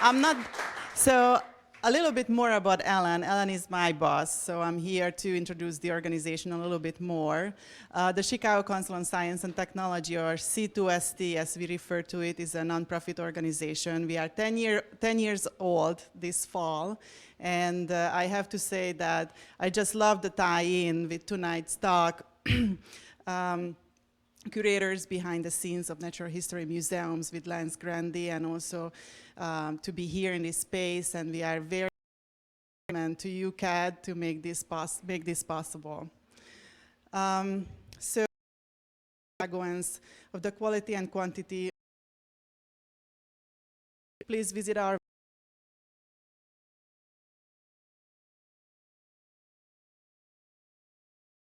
I'm not, so a little bit more about Ellen. Ellen is my boss, so I'm here to introduce the organization a little bit more. The Chicago Council on Science and Technology, or C2ST as we refer to it, is a nonprofit organization. We are 10 years old this fall, and I have to say that I just love the tie-in with tonight's talk. Curators behind the scenes of natural history museums with Grande, and also to be here in this space, and we are very grateful to you, CAD, to make this possible. So, Chicagoans of the quality and quantity, please visit our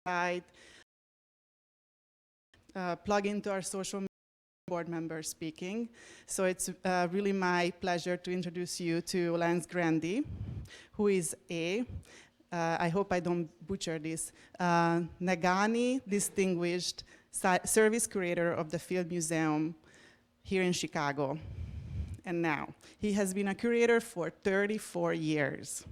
site. Plug into our social media board member speaking. So it's really my pleasure to introduce you to Grande, who is I hope I don't butcher this, Nagani Distinguished Service Curator of the Field Museum here in Chicago. And now, he has been a curator for 34 years,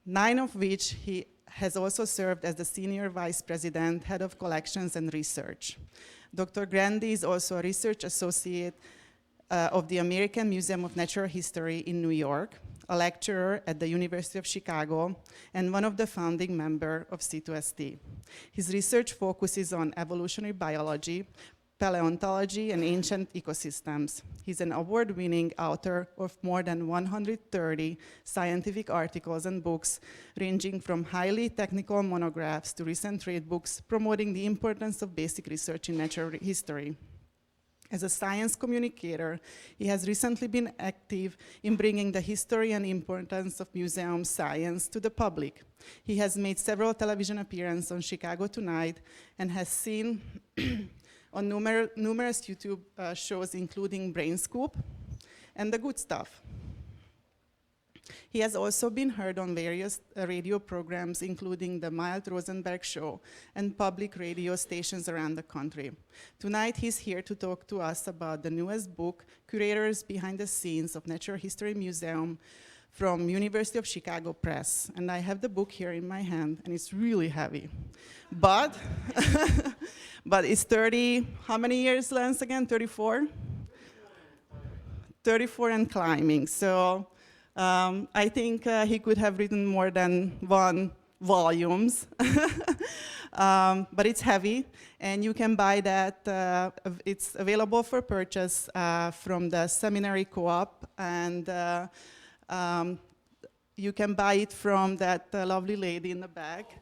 9 of which he has also served as the Senior Vice President, Head of Collections and Research. Dr. Grande is also a Research Associate of the American Museum of Natural History in New York, a lecturer at the University of Chicago, and one of the founding members of C2ST. His research focuses on evolutionary biology, paleontology, and ancient ecosystems. He's an award-winning author of more than 130 scientific articles and books, ranging from highly technical monographs to recent trade books promoting the importance of basic research in natural history. As a science communicator, he has recently been active in bringing the history and importance of museum science to the public. He has made several television appearances on Chicago Tonight and has seen on numerous YouTube shows, including Brain Scoop and The Good Stuff. He has also been heard on various radio programs, including the Mild Rosenberg Show and public radio stations around the country. Tonight, he's here to talk to us about the newest book, Curators Behind the Scenes of Natural History Museum, from University of Chicago Press. And I have the book here in my hand, and it's really heavy. But, but it's 30, how many years, Lance, again, 34? 34 and climbing. So I think he could have written more than 1 volumes. But it's heavy, and you can buy that. It's available for purchase from the Seminary Co-op, and you can buy it from that lovely lady in the back.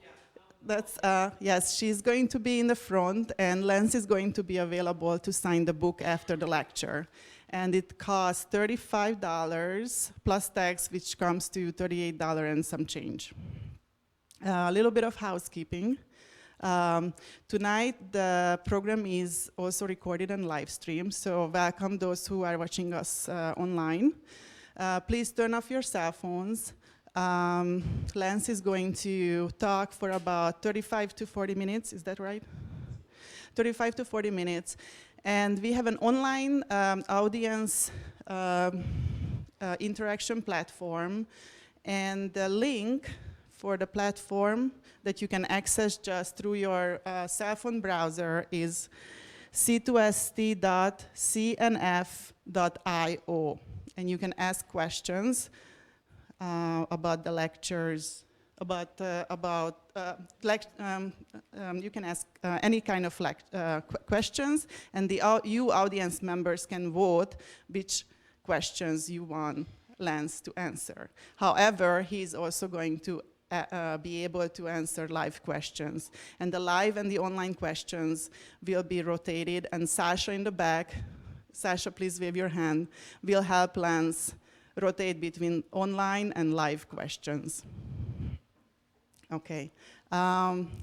That's, yes, she's going to be in the front, and Lance is going to be available to sign the book after the lecture. And it costs $35 plus tax, which comes to $38 and some change. A little bit of housekeeping. Tonight, the program is also recorded and live streamed, so welcome those who are watching us online. Please turn off your cell phones. Lance is going to talk for about 35 to 40 minutes, is that right? 35 to 40 minutes. And we have an online audience interaction platform, and the link for the platform that you can access just through your cell phone browser is c2st.cnf.io. And you can ask questions about the lectures, you can ask any kind of questions, and you audience members can vote which questions you want Lance to answer. However, he's also going to be able to answer live questions. And the live and the online questions will be rotated, and Sasha in the back, Sasha, please wave your hand, will help Lance rotate between online and live questions. Okay.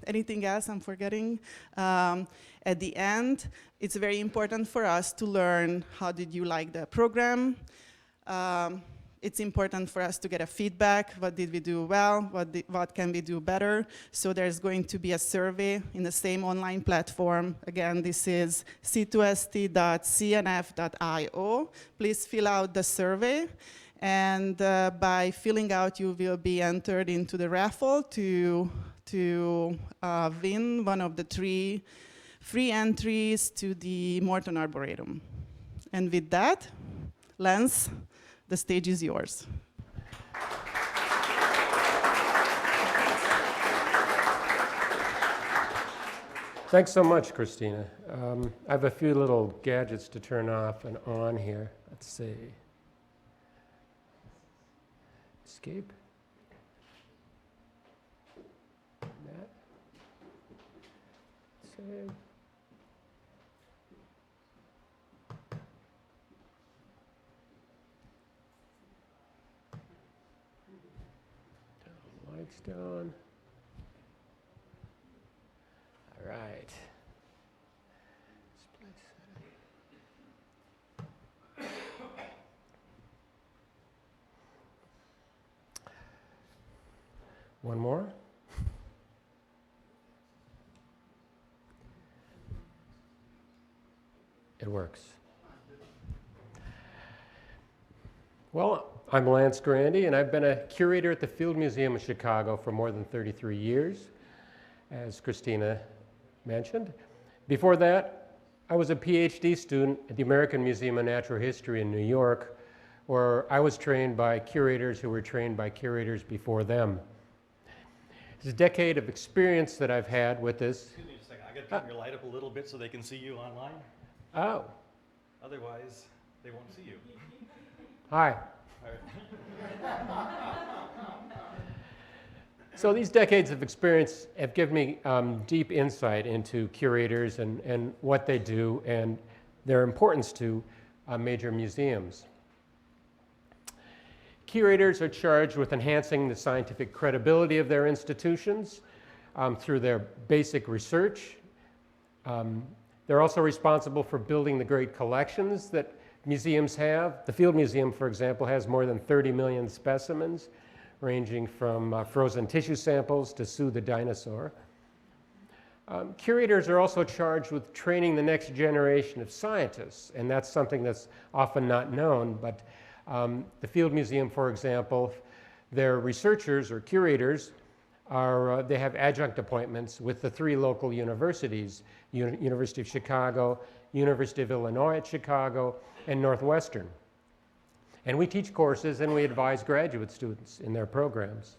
Anything else I'm forgetting? At the end, it's very important for us to learn how did you like the program. it's important for us to get a feedback. What did we do well? What can we do better? So there's going to be a survey in the same online platform. Again, this is c2st.cnf.io. Please fill out the survey. And by filling out, you will be entered into the raffle to win one of the 3 free entries to the Morton Arboretum. And with that, Lance, the stage is yours. Thanks so much, Christina. I have a few little gadgets to turn off and on here. Let's see. Escape. That. Save. Lights down. All right. Display setting. One more. It works. Well, I'm Lance Grande, and I've been a curator at the Field Museum of Chicago for more than 33 years, as Christina mentioned. Before that, I was a PhD student at the American Museum of Natural History in New York, where I was trained by curators who were trained by curators before them. It's a decade of experience that I've had with this. Excuse me just a second. I got to turn your light up a little bit so they can see you online. Oh. Otherwise, they won't see you. Hi. So these decades of experience have given me deep insight into curators and what they do and their importance to major museums. Curators are charged with enhancing the scientific credibility of their institutions through their basic research. They're also responsible for building the great collections that museums have. The Field Museum, for example, has more than 30 million specimens, ranging from frozen tissue samples to Sue the dinosaur. Curators are also charged with training the next generation of scientists, and that's something that's often not known, but the Field Museum, for example, their researchers or curators they have adjunct appointments with the 3 local universities, University of Chicago, University of Illinois at Chicago, and Northwestern. And we teach courses and we advise graduate students in their programs.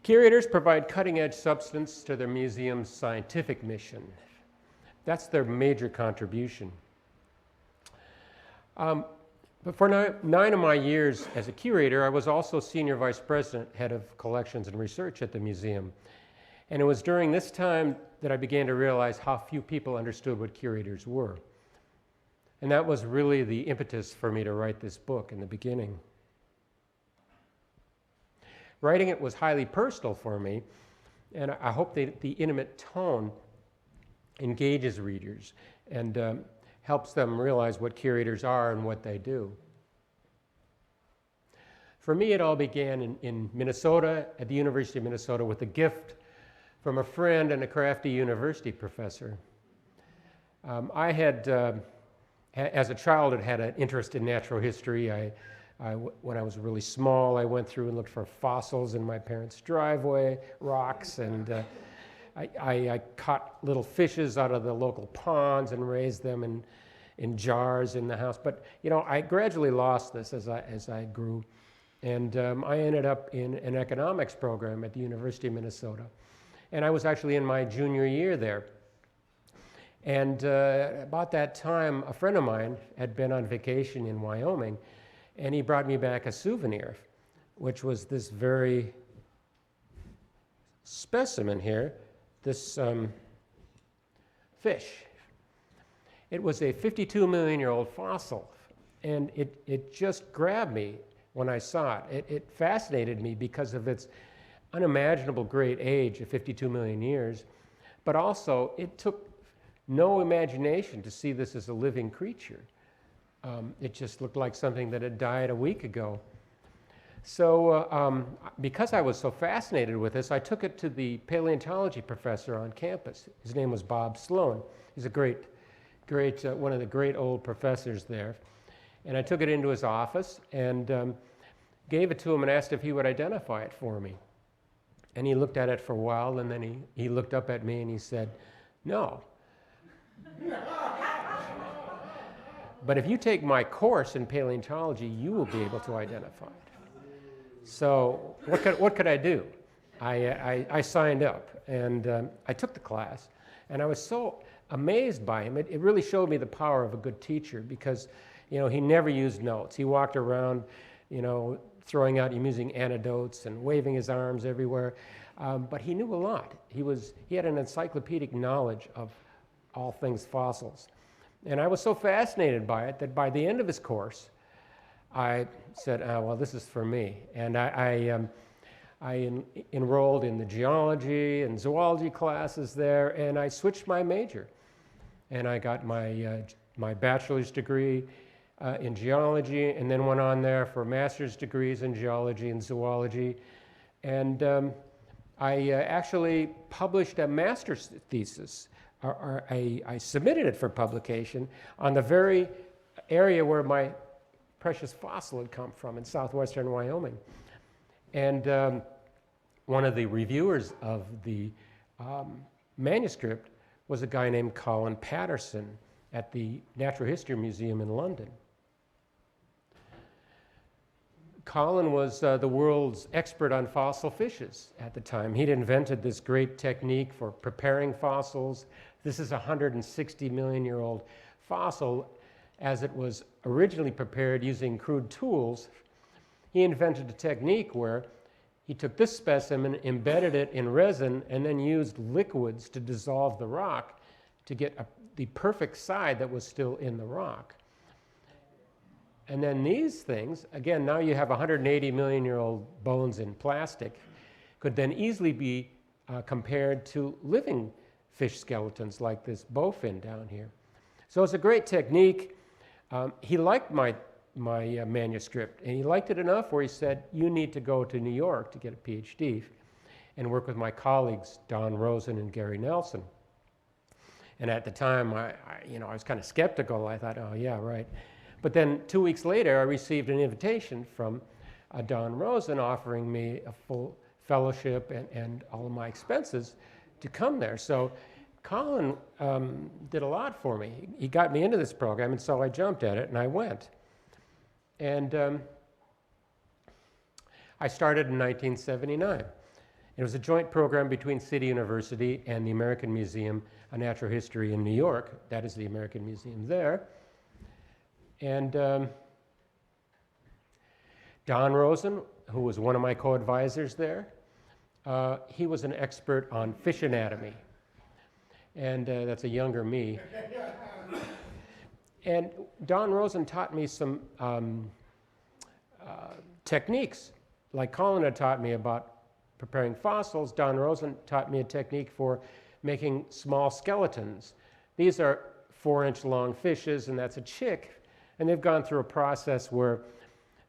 Curators provide cutting-edge substance to their museum's scientific mission. That's their major contribution. But for 9 of my years as a curator, I was also senior vice president, head of collections and research at the museum. And it was during this time that I began to realize how few people understood what curators were. And that was really the impetus for me to write this book in the beginning. Writing it was highly personal for me, and I hope that the intimate tone engages readers and helps them realize what curators are and what they do. For me, it all began in Minnesota, at the University of Minnesota, with a gift from a friend and a crafty university professor. I had, as a child, had an interest in natural history. When I was really small, I went through and looked for fossils in my parents' driveway, rocks, and I caught little fishes out of the local ponds and raised them in jars in the house. But you know, I gradually lost this as I grew, and I ended up in an economics program at the University of Minnesota, and I was actually in my junior year there. And about that time, a friend of mine had been on vacation in Wyoming, and he brought me back a souvenir, which was this very specimen here, this fish. It was a 52 million year old fossil, and it just grabbed me when I saw it. It fascinated me because of its unimaginable great age of 52 million years, but also it took no imagination to see this as a living creature. It just looked like something that had died a week ago. So because I was so fascinated with this, I took it to the paleontology professor on campus. His name was Bob Sloan. He's a great, one of the great old professors there. And I took it into his office and gave it to him and asked if he would identify it for me. And he looked at it for a while, and then he looked up at me and he said, "No. But if you take my course in paleontology, you will be able to identify it." So what could I do? I signed up, and I took the class, and I was so amazed by him. It really showed me the power of a good teacher, because he never used notes. He walked around, throwing out amusing anecdotes and waving his arms everywhere, but he knew a lot. He had an encyclopedic knowledge of all things fossils. And I was so fascinated by it that by the end of his course, I said, well, this is for me. And I enrolled in the geology and zoology classes there, and I switched my major. And I got my bachelor's degree in geology, and then went on there for master's degrees in geology and zoology. And I actually published a master's thesis. I submitted it for publication on the very area where my precious fossil had come from, in southwestern Wyoming. And one of the reviewers of the manuscript was a guy named Colin Patterson at the Natural History Museum in London. Colin was the world's expert on fossil fishes at the time. He'd invented this great technique for preparing fossils. This is a 160-million-year-old fossil. As it was originally prepared using crude tools, he invented a technique where he took this specimen, embedded it in resin, and then used liquids to dissolve the rock to get the perfect side that was still in the rock. And then these things, again, now you have 180-million-year-old bones in plastic, could then easily be compared to living fish skeletons like this bowfin down here. So it's a great technique. He liked my manuscript, and he liked it enough where he said, "You need to go to New York to get a PhD and work with my colleagues, Don Rosen and Gary Nelson." And at the time, I was kind of skeptical. I thought, oh, yeah, right. But then 2 weeks later, I received an invitation from Don Rosen offering me a full fellowship and all of my expenses to come there. So Colin did a lot for me. He got me into this program, and so I jumped at it, and I went. And I started in 1979. It was a joint program between City University and the American Museum of Natural History in New York. That is the American Museum there. And Don Rosen, who was one of my co-advisors there, he was an expert on fish anatomy. And that's a younger me. And Don Rosen taught me some techniques. Like Colin had taught me about preparing fossils, Don Rosen taught me a technique for making small skeletons. These are 4-inch long fishes, and that's a chick. And they've gone through a process where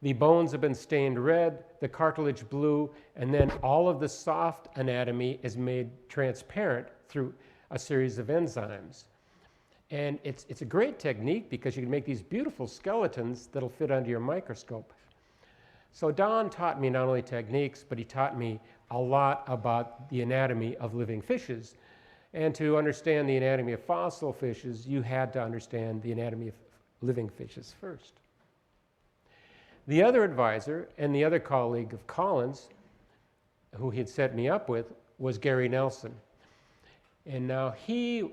the bones have been stained red, the cartilage blue, and then all of the soft anatomy is made transparent through a series of enzymes. And it's a great technique because you can make these beautiful skeletons that'll fit under your microscope. So Don taught me not only techniques, but he taught me a lot about the anatomy of living fishes. And to understand the anatomy of fossil fishes, you had to understand the anatomy of living fishes first. The other advisor and the other colleague of Colin's, who he had set me up with, was Gary Nelson. And now he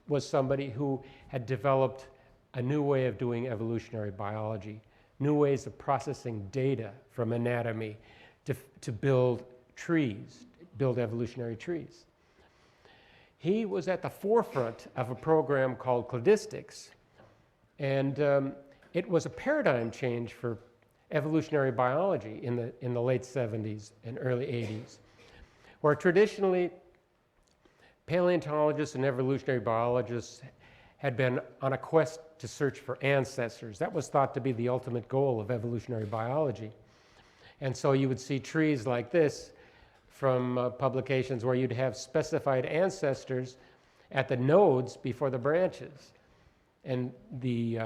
was somebody who had developed a new way of doing evolutionary biology, new ways of processing data from anatomy to build trees, build evolutionary trees. He was at the forefront of a program called cladistics, and it was a paradigm change for evolutionary biology in the late 70s and early 80s, where traditionally paleontologists and evolutionary biologists had been on a quest to search for ancestors. That was thought to be the ultimate goal of evolutionary biology. And so you would see trees like this from publications where you'd have specified ancestors at the nodes before the branches. And the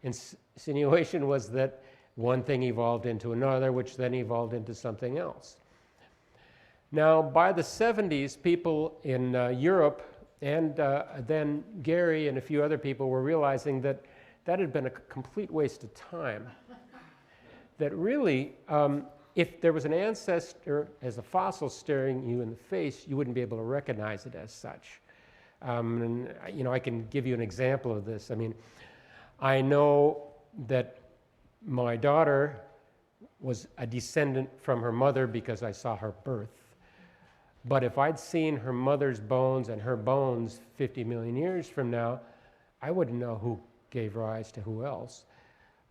insinuation was that one thing evolved into another, which then evolved into something else. Now, by the 70s, people in Europe and then Gary and a few other people were realizing that that had been a complete waste of time. That really, if there was an ancestor as a fossil staring you in the face, you wouldn't be able to recognize it as such. And you know, I can give you an example of this. I mean, I know that my daughter was a descendant from her mother because I saw her birth. But if I'd seen her mother's bones and her bones 50 million years from now, I wouldn't know who gave rise to who else.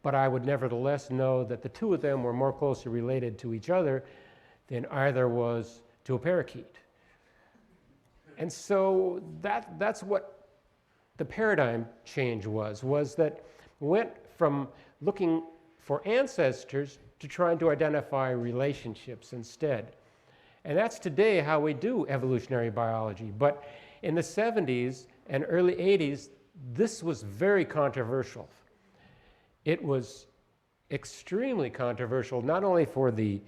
But I would nevertheless know that the two of them were more closely related to each other than either was to a parakeet. And so that's what the paradigm change was that we went from looking for ancestors to trying to identify relationships instead. And that's today how we do evolutionary biology. But in the 70s and early 80s, this was very controversial. It was extremely controversial, not only for the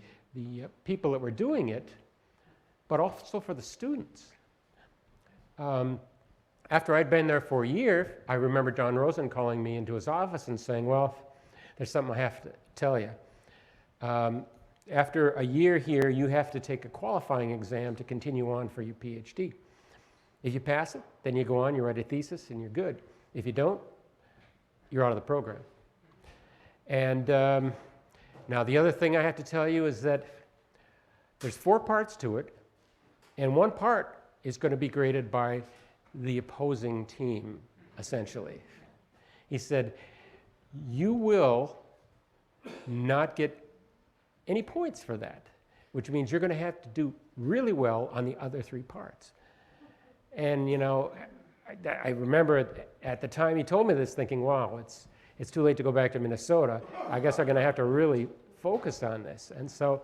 people that were doing it, but also for the students. After I'd been there for a year, I remember John Rosen calling me into his office and saying, well, there's something I have to tell you. After a year here, you have to take a qualifying exam to continue on for your PhD. If you pass it, then you go on, you write a thesis, and you're good. If you don't, you're out of the program. And now the other thing I have to tell you is that there's 4 parts to it, and one part is going to be graded by the opposing team, essentially. He said, you will not get any points for that, which means you're going to have to do really well on the other 3 parts. And, you know, I remember at the time he told me this thinking, wow, it's too late to go back to Minnesota. I guess I'm going to have to really focus on this. And so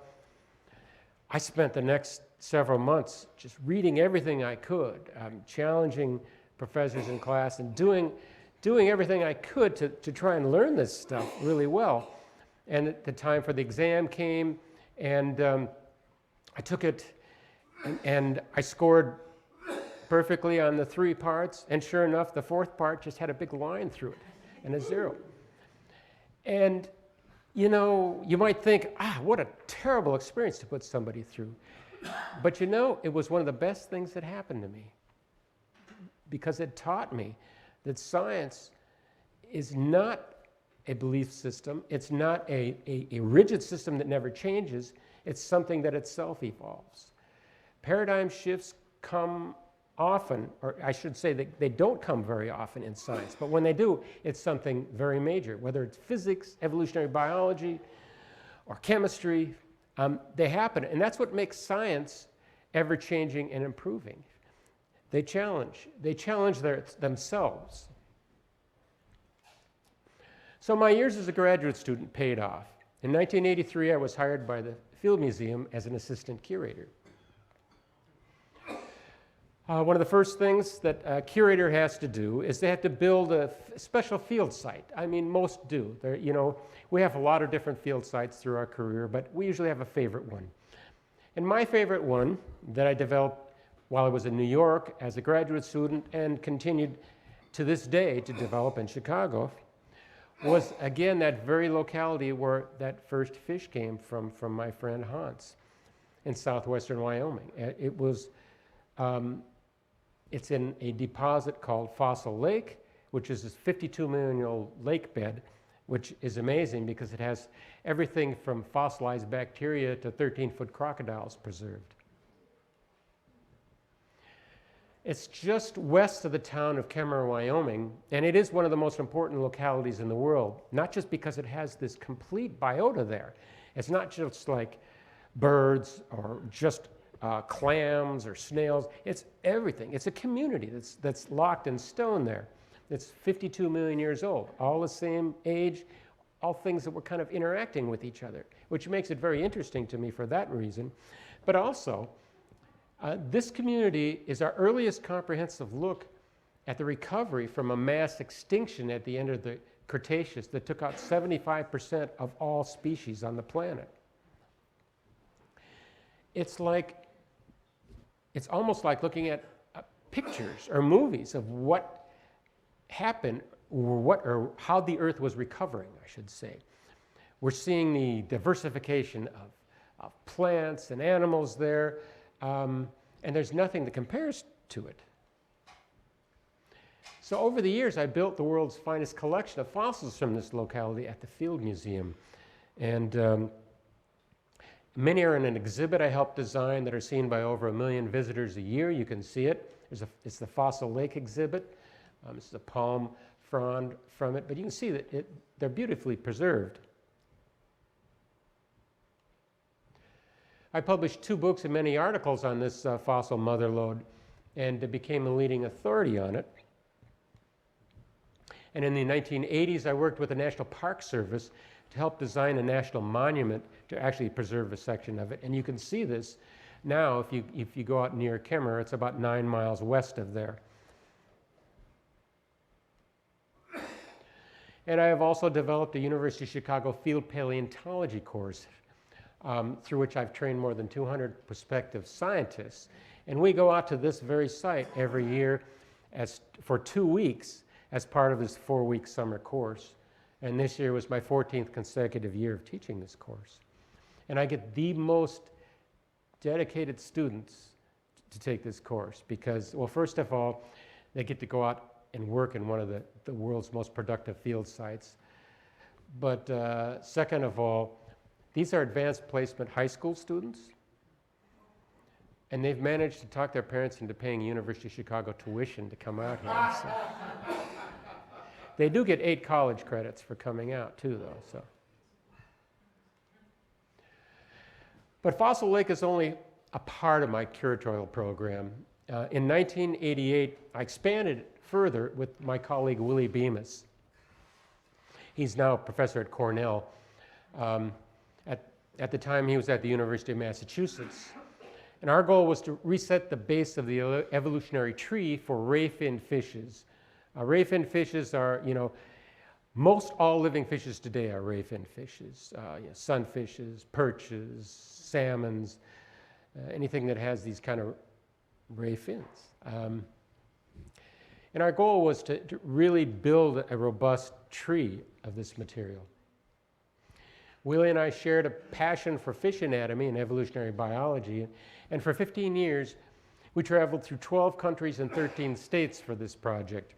I spent the next several months just reading everything I could, challenging professors in class and doing everything I could to try and learn this stuff really well. And the time for the exam came, and I took it, and I scored perfectly on the 3 parts, and sure enough, the 4th part just had a big line through it, and a 0. And, you know, you might think, what a terrible experience to put somebody through. But you know, it was one of the best things that happened to me, because it taught me that science is not a belief system. It's not a rigid system that never changes. It's something that itself evolves. Paradigm shifts come often, or I should say that they don't come very often in science, but when they do, it's something very major. Whether it's physics, evolutionary biology, or chemistry, they happen. And that's what makes science ever-changing and improving. They challenge themselves. So my years as a graduate student paid off. In 1983, I was hired by the Field Museum as an assistant curator. One of the first things that a curator has to do is they have to build a special field site. I mean, most do. You know, we have a lot of different field sites through our career, but we usually have a favorite one. And my favorite one that I developed while I was in New York as a graduate student and continued to this day to develop in Chicago was, again, that very locality where that first fish came from my friend Hans in southwestern Wyoming. It was, it's in a deposit called Fossil Lake, which is this 52 million-year-old lake bed, which is amazing because it has everything from fossilized bacteria to 13-foot crocodiles preserved. It's just west of the town of Kemmerer, Wyoming, and it is one of the most important localities in the world, not just because it has this complete biota there. It's not just like birds or just clams or snails. It's everything. It's a community that's locked in stone there. It's 52 million years old, all the same age, all things that were kind of interacting with each other, which makes it very interesting to me for that reason. But also, this community is our earliest comprehensive look at the recovery from a mass extinction at the end of the Cretaceous that took out 75% of all species on the planet. It's almost like looking at pictures or movies of what happened or how the Earth was recovering, I should say. We're seeing the diversification of plants and animals there, and there's nothing that compares to it. So over the years, I built the world's finest collection of fossils from this locality at the Field Museum. And many are in an exhibit I helped design that are seen by over 1 million visitors a year. You can see it. It's the Fossil Lake exhibit. This is a palm frond from it, but you can see that they're beautifully preserved. I published 2 books and many articles on this fossil mother lode and became a leading authority on it. And in the 1980s, I worked with the National Park Service to help design a national monument to actually preserve a section of it. And you can see this now if you go out near Kemmer. It's about 9 miles west of there. And I have also developed a University of Chicago field paleontology course through which I've trained more than 200 prospective scientists. And we go out to this very site every year for 2 weeks as part of this 4-week summer course. And this year was my 14th consecutive year of teaching this course. And I get the most dedicated students to take this course because, well, first of all, they get to go out and work in one of the world's most productive field sites. But second of all, these are advanced placement high school students, and they've managed to talk their parents into paying University of Chicago tuition to come out here. So. They do get 8 college credits for coming out too, though. So. But Fossil Lake is only a part of my curatorial program. In 1988, I expanded further with my colleague Willie Bemis. He's now a professor at Cornell. At the time, he was at the University of Massachusetts. And our goal was to reset the base of the evolutionary tree for ray-finned fishes. Ray-finned fishes are, most all living fishes today are ray-finned fishes. Sunfishes, perches, salmons, anything that has these kind of ray fins. And our goal was to really build a robust tree of this material. Willie and I shared a passion for fish anatomy and evolutionary biology, and for 15 years, we traveled through 12 countries and 13 states for this project.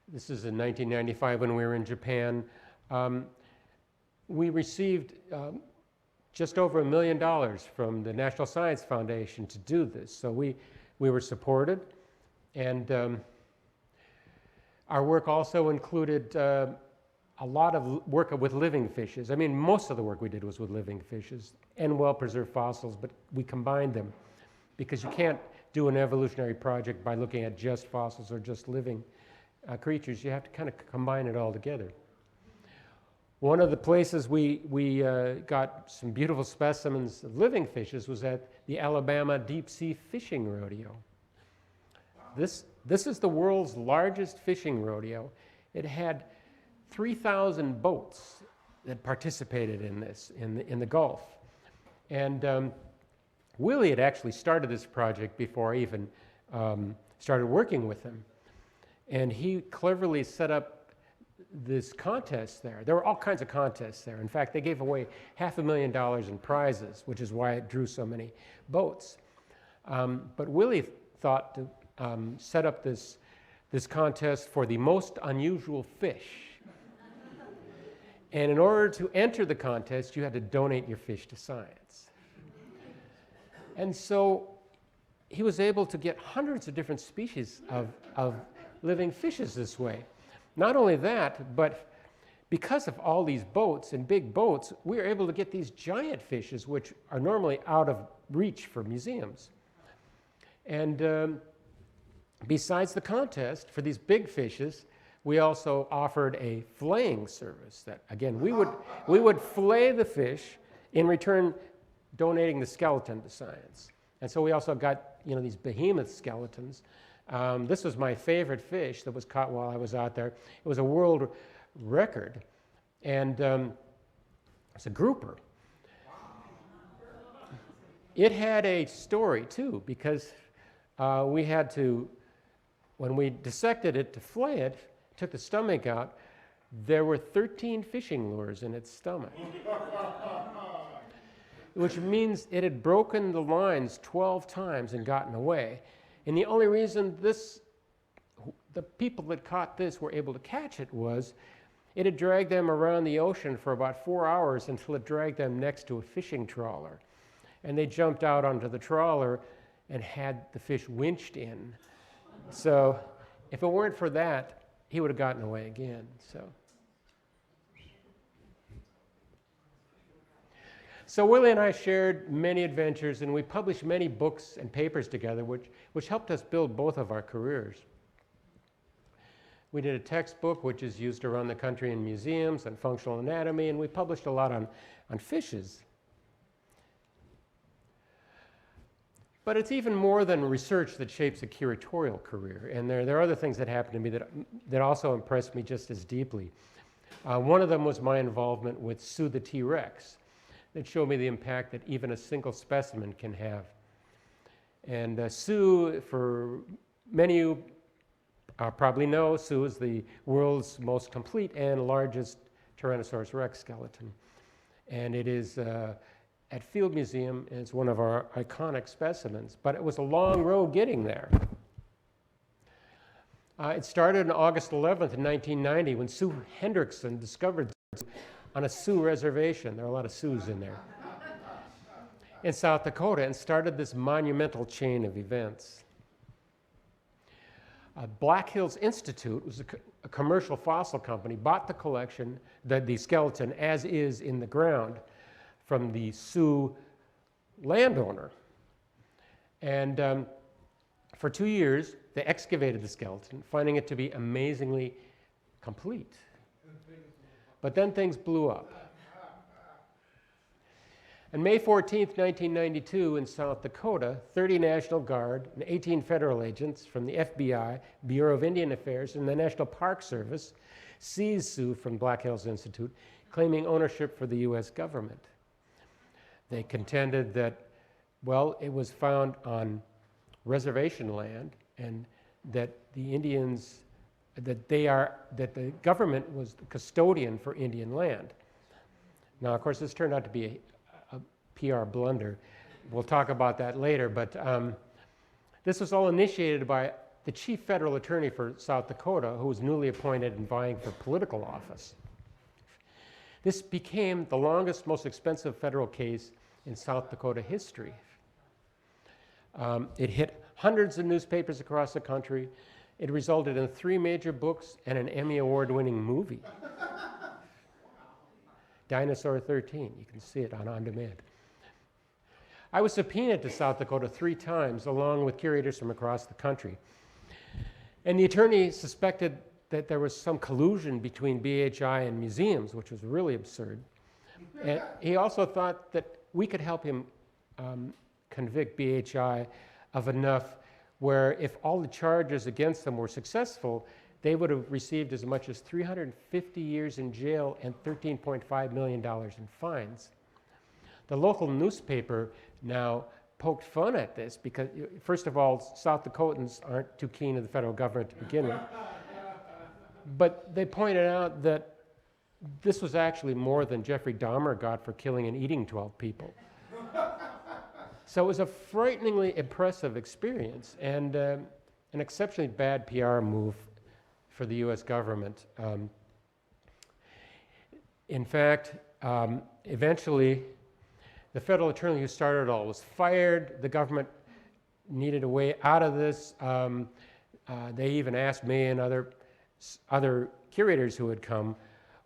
This is in 1995 when we were in Japan. We received just over $1 million from the National Science Foundation to do this, so we were supported. And our work also included a lot of work with living fishes. I mean, most of the work we did was with living fishes and well-preserved fossils, but we combined them because you can't do an evolutionary project by looking at just fossils or just living creatures. You have to kind of combine it all together. One of the places we got some beautiful specimens of living fishes was at the Alabama Deep Sea Fishing Rodeo. This is the world's largest fishing rodeo. It had 3,000 boats that participated in this, in the Gulf. And Willie had actually started this project before I even started working with him. And he cleverly set up this contest there. There were all kinds of contests there. In fact, they gave away $500,000 in prizes, which is why it drew so many boats. But Willie thought to set up this contest for the most unusual fish. And in order to enter the contest, you had to donate your fish to science. And so he was able to get hundreds of different species of living fishes this way. Not only that, but because of all these boats and big boats, we were able to get these giant fishes, which are normally out of reach for museums. And besides the contest for these big fishes, we also offered a filleting service that, again, we would fillet the fish, in return donating the skeleton to science. And so we also got, you know, these behemoth skeletons. This was my favorite fish that was caught while I was out there. It was a world record, and it's a grouper. It had a story too, because we had to, when we dissected it to fillet it, took the stomach out, there were 13 fishing lures in its stomach. Which means it had broken the lines 12 times and gotten away. And the only reason the people that caught this were able to catch it was it had dragged them around the ocean for about 4 hours until it dragged them next to a fishing trawler. And they jumped out onto the trawler and had the fish winched in. So if it weren't for that, he would have gotten away again. So Willie and I shared many adventures, and we published many books and papers together, which helped us build both of our careers. We did a textbook which is used around the country in museums on functional anatomy, and we published a lot on fishes. But it's even more than research that shapes a curatorial career, and there are other things that happened to me that also impressed me just as deeply. One of them was my involvement with Sue the T-Rex. That showed me the impact that even a single specimen can have. And Sue, for many of you probably know, Sue is the world's most complete and largest Tyrannosaurus rex skeleton. And it is at Field Museum, and it's one of our iconic specimens, but it was a long road getting there. It started on August 11th, 1990, when Sue Hendrickson discovered on a Sioux reservation. There are a lot of Sioux in there, in South Dakota, and started this monumental chain of events. Black Hills Institute was a commercial fossil company, bought the collection, the skeleton as is in the ground, from the Sioux landowner. And for 2 years, they excavated the skeleton, finding it to be amazingly complete. But then things blew up. On May 14th, 1992, in South Dakota, 30 National Guard and 18 federal agents from the FBI, Bureau of Indian Affairs, and the National Park Service seized Sue from Black Hills Institute, claiming ownership for the U.S. government. They contended that, well, it was found on reservation land, and that the Indians, that the government was the custodian for Indian land. Now, of course, this turned out to be a PR blunder. We'll talk about that later, but this was all initiated by the chief federal attorney for South Dakota, who was newly appointed and vying for political office. This became the longest, most expensive federal case in South Dakota history. It hit hundreds of newspapers across the country. It resulted in 3 major books and an Emmy Award-winning movie. Dinosaur 13, you can see it on demand. I was subpoenaed to South Dakota 3 times, along with curators from across the country. And the attorney suspected that there was some collusion between BHI and museums, which was really absurd. And he also thought that we could help him convict BHI of enough where if all the charges against them were successful, they would have received as much as 350 years in jail and $13.5 million in fines. The local newspaper now poked fun at this because, first of all, South Dakotans aren't too keen of the federal government to begin with. But they pointed out that this was actually more than Jeffrey Dahmer got for killing and eating 12 people. So it was a frighteningly impressive experience and an exceptionally bad PR move for the US government. In fact, eventually, the federal attorney who started it all was fired. The government needed a way out of this. They even asked me and other curators who had come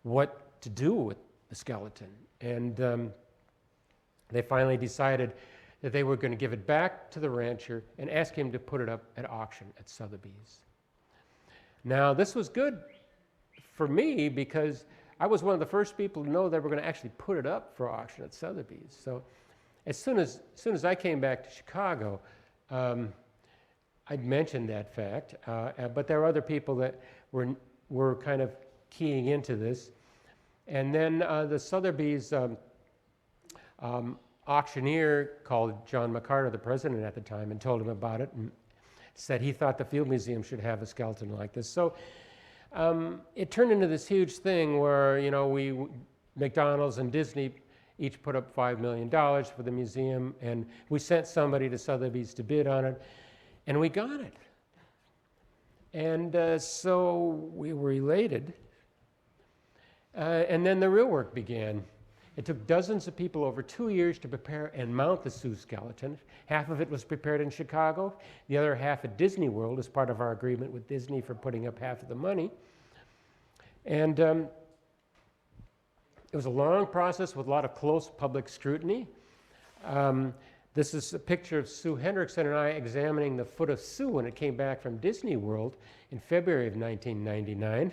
what to do with the skeleton. And they finally decided that they were going to give it back to the rancher and ask him to put it up at auction at Sotheby's. Now, this was good for me because I was one of the first people to know they were going to actually put it up for auction at Sotheby's. So as soon as I came back to Chicago, I'd mentioned that fact, but there were other people that were kind of keying into this. And then the Sotheby's auctioneer called John McCarter, the president at the time, and told him about it and said he thought the Field Museum should have a skeleton like this. So it turned into this huge thing where, you know, McDonald's and Disney each put up $5 million for the museum, and we sent somebody to Sotheby's to bid on it, and we got it. And so we were elated. And then the real work began. It took dozens of people over 2 years to prepare and mount the Sue skeleton. Half of it was prepared in Chicago, the other half at Disney World as part of our agreement with Disney for putting up half of the money. And it was a long process with a lot of close public scrutiny. This is a picture of Sue Hendrickson and I examining the foot of Sue when it came back from Disney World in February of 1999.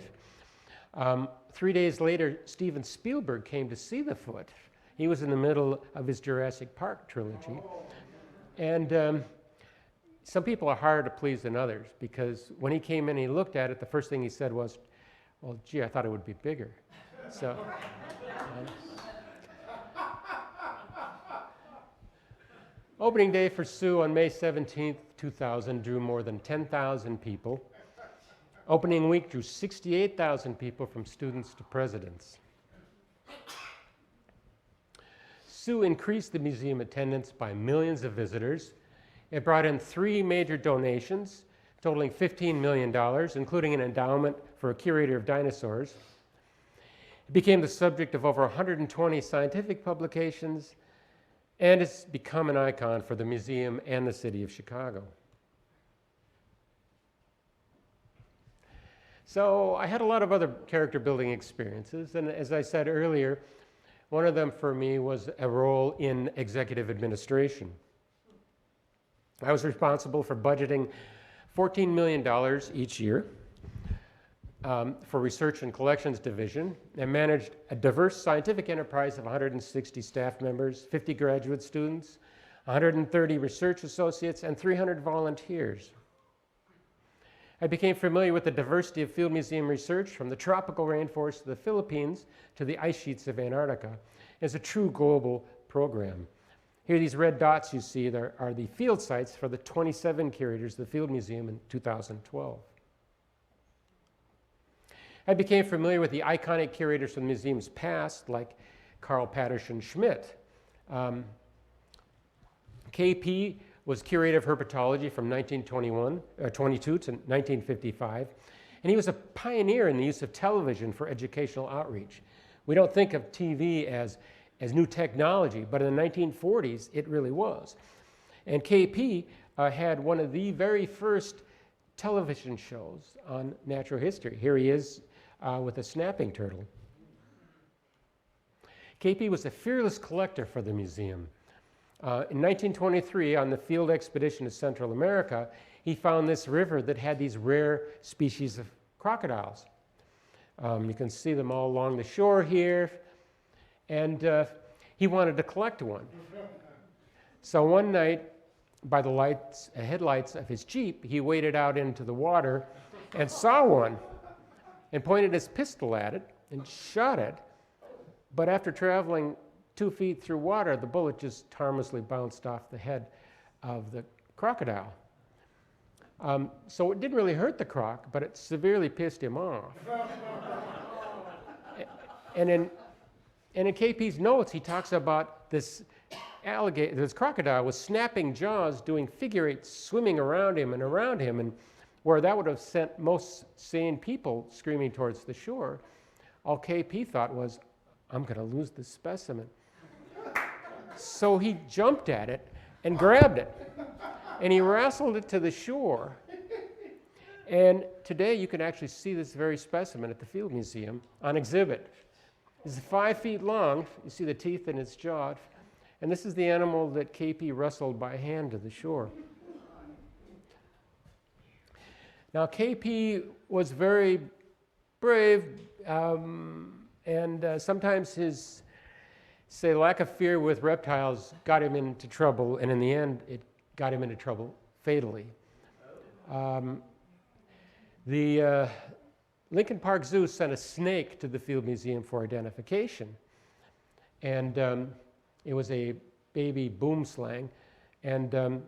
3 days later, Steven Spielberg came to see the foot. He was in the middle of his Jurassic Park trilogy. And some people are harder to please than others because when he came in and he looked at it, the first thing he said was, well, gee, I thought it would be bigger. So, opening day for Sue on May 17th, 2000 drew more than 10,000 people. Opening week drew 68,000 people from students to presidents. Sue increased the museum attendance by millions of visitors. It brought in 3 major donations, totaling $15 million, including an endowment for a curator of dinosaurs. It became the subject of over 120 scientific publications, and it's become an icon for the museum and the city of Chicago. So I had a lot of other character building experiences, and as I said earlier, one of them for me was a role in executive administration. I was responsible for budgeting $14 million each year for research and collections division, and managed a diverse scientific enterprise of 160 staff members, 50 graduate students, 130 research associates, and 300 volunteers. I became familiar with the diversity of field museum research from the tropical rainforests of the Philippines to the ice sheets of Antarctica. It's a true global program. Here, these red dots you see there are the field sites for the 27 curators of the Field Museum in 2012. I became familiar with the iconic curators from the museum's past, like Colin Patterson Schmidt. KP was curator of herpetology from 1922 to 1955, and he was a pioneer in the use of television for educational outreach. We don't think of TV as new technology, but in the 1940s, it really was. And KP had one of the very first television shows on natural history. Here he is with a snapping turtle. KP was a fearless collector for the museum. In 1923, on the field expedition to Central America, he found this river that had these rare species of crocodiles. You can see them all along the shore here, and he wanted to collect one. So one night, by the headlights of his Jeep, he waded out into the water and saw one, and pointed his pistol at it and shot it. But after traveling 2 feet through water, the bullet just harmlessly bounced off the head of the crocodile. So it didn't really hurt the croc, but it severely pissed him off. And in KP's notes, he talks about this crocodile was snapping jaws, doing figure eights, swimming around him, and where that would have sent most sane people screaming towards the shore, all KP thought was, I'm going to lose this specimen. So he jumped at it and grabbed it, and he wrestled it to the shore. And today you can actually see this very specimen at the Field Museum on exhibit. It's 5 feet long. You see the teeth in its jaw. And this is the animal that KP wrestled by hand to the shore. Now, KP was very brave, and sometimes his, say, lack of fear with reptiles got him into trouble, and in the end, it got him into trouble fatally. The Lincoln Park Zoo sent a snake to the Field Museum for identification, and it was a baby boomslang, and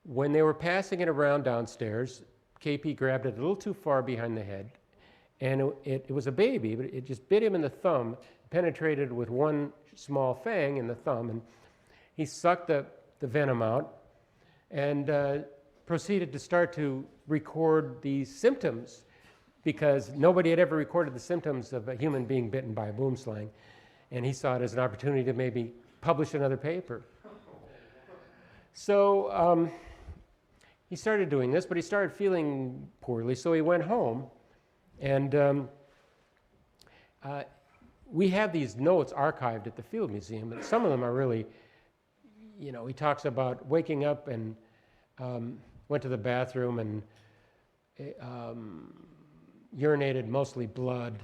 when they were passing it around downstairs, KP grabbed it a little too far behind the head, and it was a baby, but it just bit him in the thumb, penetrated with one small fang in the thumb, and he sucked the venom out and proceeded to start to record the symptoms, because nobody had ever recorded the symptoms of a human being bitten by a boomslang, and he saw it as an opportunity to maybe publish another paper. So he started doing this, but he started feeling poorly, so he went home, and we have these notes archived at the Field Museum, and some of them are really, you know, he talks about waking up and went to the bathroom and urinated mostly blood.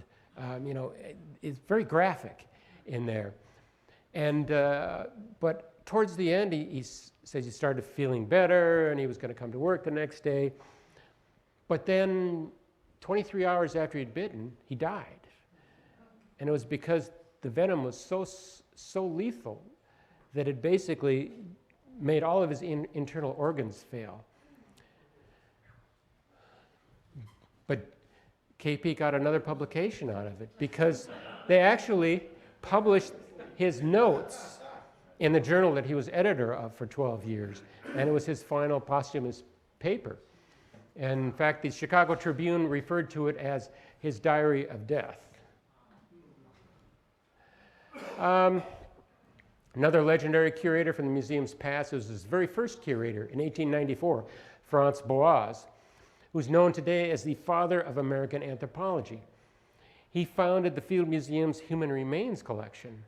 You know, it's very graphic in there. And but towards the end, he says he started feeling better and he was going to come to work the next day. But then 23 hours after he'd bitten, he died. And it was because the venom was so lethal that it basically made all of his internal organs fail. But KP got another publication out of it because they actually published his notes in the journal that he was editor of for 12 years, and it was his final posthumous paper. And in fact, the Chicago Tribune referred to it as his diary of death. Another legendary curator from the museum's past was his very first curator in 1894, Franz Boas, who's known today as the father of American anthropology. He founded the Field Museum's Human Remains collection.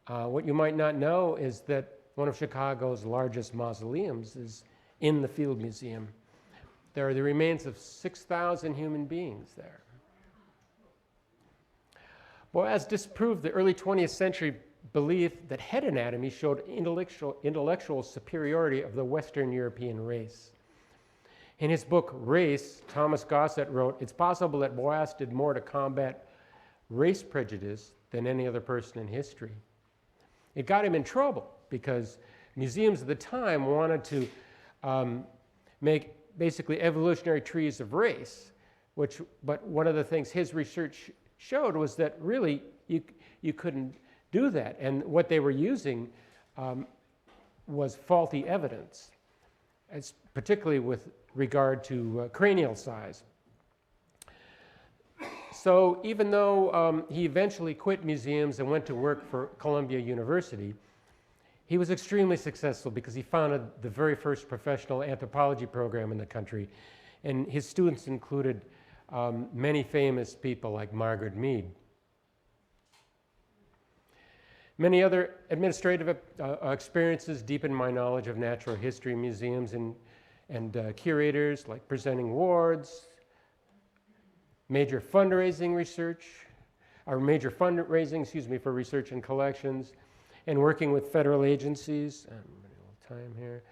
What you might not know is that one of Chicago's largest mausoleums is in the Field Museum. There are the remains of 6,000 human beings there. Boas disproved the early 20th century belief that head anatomy showed intellectual superiority of the Western European race. In his book, Race, Thomas Gossett wrote, "It's possible that Boas did more to combat race prejudice than any other person in history." It got him in trouble because museums at the time wanted to make basically evolutionary trees of race, but one of the things his research showed was that really you couldn't do that, and what they were using was faulty evidence, particularly with regard to cranial size. So even though he eventually quit museums and went to work for Columbia University, he was extremely successful because he founded the very first professional anthropology program in the country, and his students included many famous people like Margaret Mead. Many other administrative experiences deepened my knowledge of natural history museums and curators, like presenting awards, major fundraising, for research and collections, and working with federal agencies. I'm running out of time here.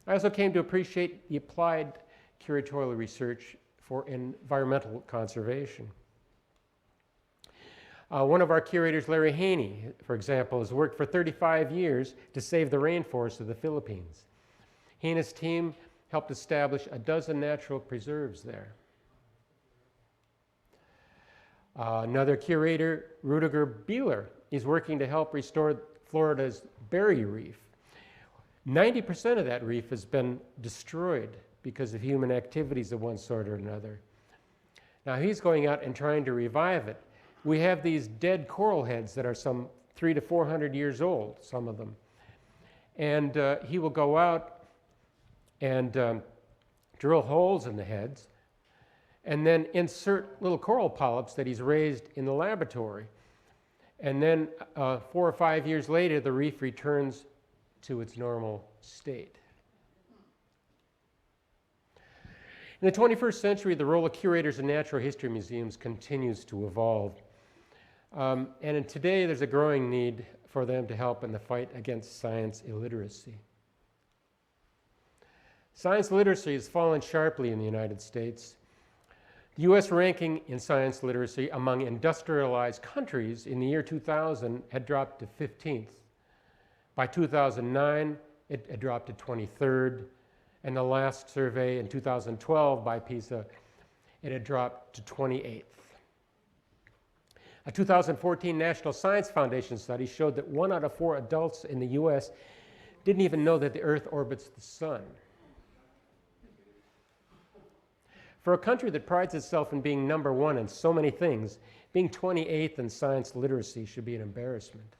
I also came to appreciate the applied curatorial research for environmental conservation. One of our curators, Larry Haney, for example, has worked for 35 years to save the rainforests of the Philippines. He and his team helped establish a dozen natural preserves there. Another curator, Rudiger Bieler, is working to help restore Florida's Berry Reef. 90% of that reef has been destroyed because of human activities of one sort or another. Now he's going out and trying to revive it. We have these dead coral heads that are some 300 to 400 years old, some of them. And he will go out and drill holes in the heads and then insert little coral polyps that he's raised in the laboratory. And then 4 or 5 years later, the reef returns to its normal state. In the 21st century, the role of curators in natural history museums continues to evolve. And today, there's a growing need for them to help in the fight against science illiteracy. Science literacy has fallen sharply in the United States. The U.S. ranking in science literacy among industrialized countries in the year 2000 had dropped to 15th. By 2009, it had dropped to 23rd. And the last survey in 2012 by PISA, it had dropped to 28th. A 2014 National Science Foundation study showed that 1 out of 4 adults in the U.S. didn't even know that the Earth orbits the sun. For a country that prides itself in being number 1 in so many things, being 28th in science literacy should be an embarrassment.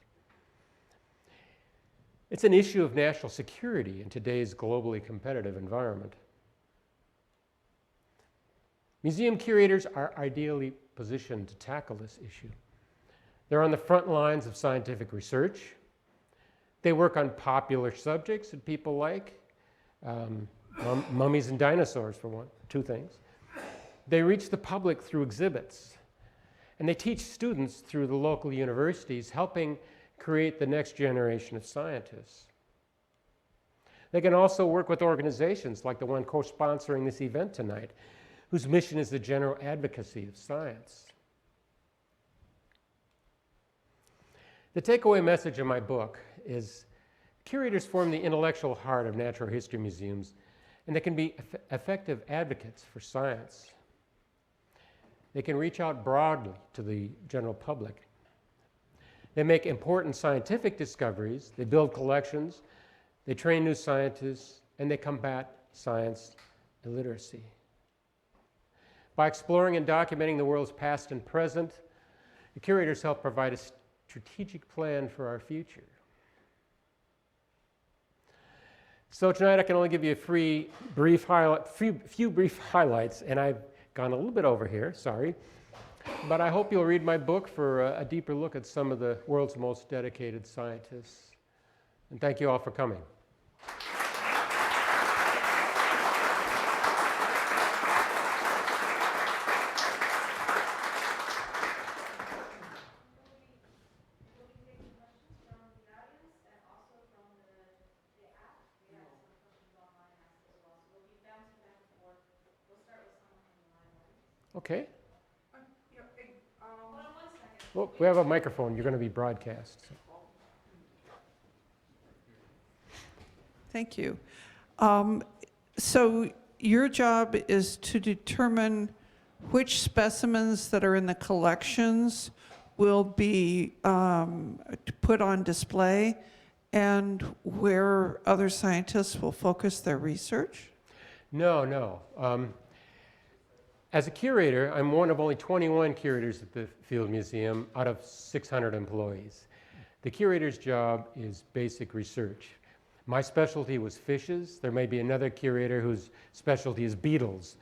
It's an issue of national security in today's globally competitive environment. Museum curators are ideally positioned to tackle this issue. They're on the front lines of scientific research. They work on popular subjects that people like, mummies and dinosaurs for one, 2 things. They reach the public through exhibits, and they teach students through the local universities, helping create the next generation of scientists. They can also work with organizations like the one co-sponsoring this event tonight, whose mission is the general advocacy of science. The takeaway message of my book is curators form the intellectual heart of natural history museums, and they can be effective advocates for science. They can reach out broadly to the general public. They make important scientific discoveries, they build collections, they train new scientists, and they combat science illiteracy. By exploring and documenting the world's past and present, the curators help provide a strategic plan for our future. So tonight I can only give you a few brief highlights, and I've gone a little bit over here, sorry. But I hope you'll read my book for a deeper look at some of the world's most dedicated scientists. And thank you all for coming. Okay. Well, we have a microphone. You're going to be broadcast. Thank you. So your job is to determine which specimens that are in the collections will be put on display and where other scientists will focus their research? No. As a curator, I'm one of only 21 curators at the Field Museum out of 600 employees. The curator's job is basic research. My specialty was fishes. There may be another curator whose specialty is beetles.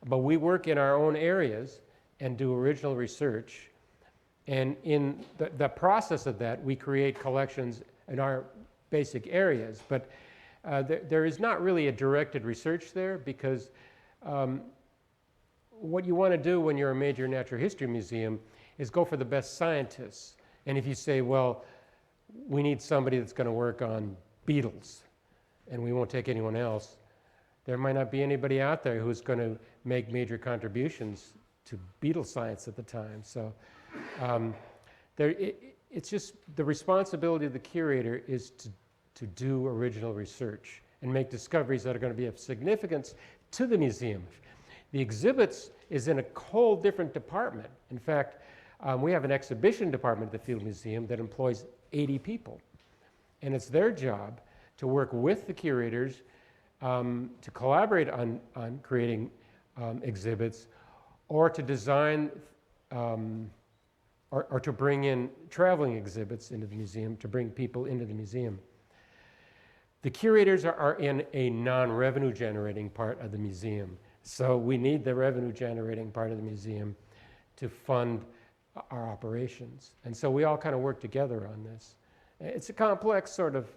But we work in our own areas and do original research. And in the process of that, we create collections in our basic areas. But there is not really a directed research there because what you want to do when you're a major natural history museum is go for the best scientists. And if you say, well, we need somebody that's going to work on beetles and we won't take anyone else, there might not be anybody out there who's going to make major contributions to beetle science at the time. So it's just the responsibility of the curator is to do original research and make discoveries that are going to be of significance to the museum. The exhibits is in a whole different department. In fact, we have an exhibition department at the Field Museum that employs 80 people. And it's their job to work with the curators to collaborate on creating exhibits or to design or to bring in traveling exhibits into the museum, to bring people into the museum. The curators are in a non-revenue generating part of the museum. So we need the revenue generating part of the museum to fund our operations. And so we all kind of work together on this. It's a complex sort of